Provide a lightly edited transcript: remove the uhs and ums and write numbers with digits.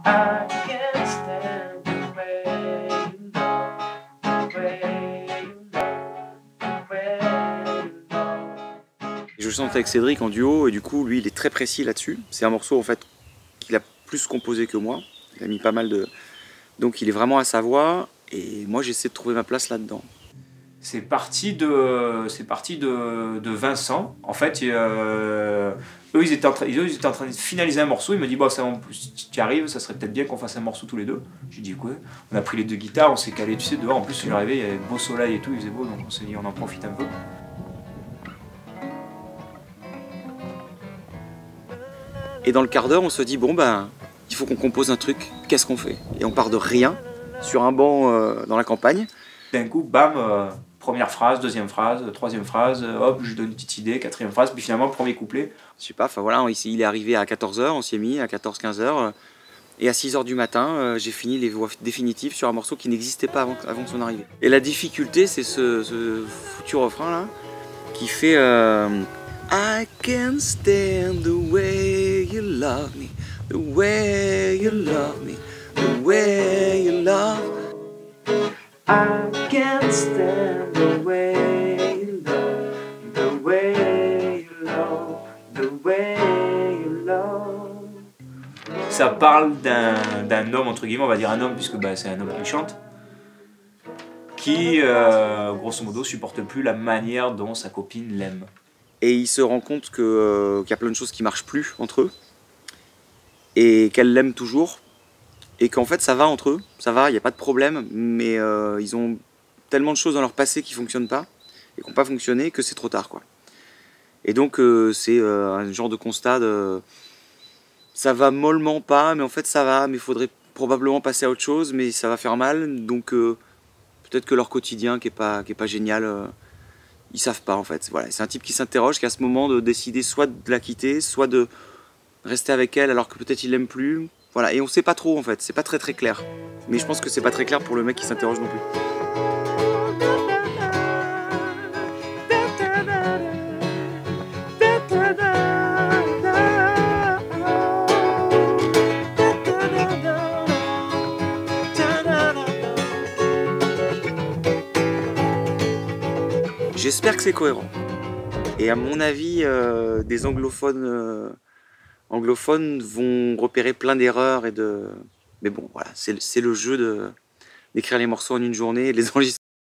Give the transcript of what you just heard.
I can't stand the way you love, the way you love, the way you love. Je chante avec Cédric en duo et du coup lui il est très précis là-dessus. C'est un morceau en fait qu'il a plus composé que moi. Il a mis pas mal de... Donc il est vraiment à sa voix et moi j'essaie de trouver ma place là-dedans. C'est parti de Vincent. En fait, eux, ils étaient en train de finaliser un morceau. Il me dit, bon, si tu y arrives, ça serait peut-être bien qu'on fasse un morceau tous les deux. J'ai dit, quoi? On a pris les deux guitares, on s'est calé, tu sais, dehors. En plus, il est arrivé, il y avait beau soleil et tout, il faisait beau, donc on s'est dit, on en profite un peu. Et dans le quart d'heure, on se dit, bon ben, il faut qu'on compose un truc, qu'est-ce qu'on fait? Et on part de rien, sur un banc dans la campagne. D'un coup, bam, première phrase, deuxième phrase, troisième phrase, hop, je donne une petite idée, quatrième phrase, puis finalement, le premier couplet. Je sais pas, enfin voilà, il est arrivé à 14h, on s'y est mis à 14-15h. Et à 6h du matin, j'ai fini les voix définitives sur un morceau qui n'existait pas avant son arrivée. Et la difficulté, c'est ce foutu refrain là, qui fait I can't stand the way you love me, the way you love me, the way you love. I can't stand the way you love, the way you love, the way you love. Ça parle d'un homme, entre guillemets, on va dire un homme, puisque bah, c'est un homme qui chante, qui, grosso modo, supporte plus la manière dont sa copine l'aime. Et il se rend compte qu'il y a plein de choses qui marchent plus entre eux, et qu'elle l'aime toujours, et qu'en fait ça va entre eux, ça va, il n'y a pas de problème, mais ils ont tellement de choses dans leur passé qui ne fonctionnent pas, et qui n'ont pas fonctionné, que c'est trop tard, quoi. Et donc c'est un genre de constat de... Ça va mollement pas, mais en fait ça va, mais il faudrait probablement passer à autre chose, mais ça va faire mal, donc peut-être que leur quotidien qui est pas génial, ils savent pas en fait. Voilà, c'est un type qui s'interroge, qui a ce moment de décider soit de la quitter, soit de rester avec elle alors que peut-être il l'aime plus. Voilà, et on sait pas trop en fait, c'est pas très clair. Mais je pense que c'est pas très clair pour le mec qui s'interroge non plus. J'espère que c'est cohérent. Et à mon avis, des anglophones vont repérer plein d'erreurs et de... Mais bon, voilà, c'est le jeu d'écrire les morceaux en une journée et de les enregistrer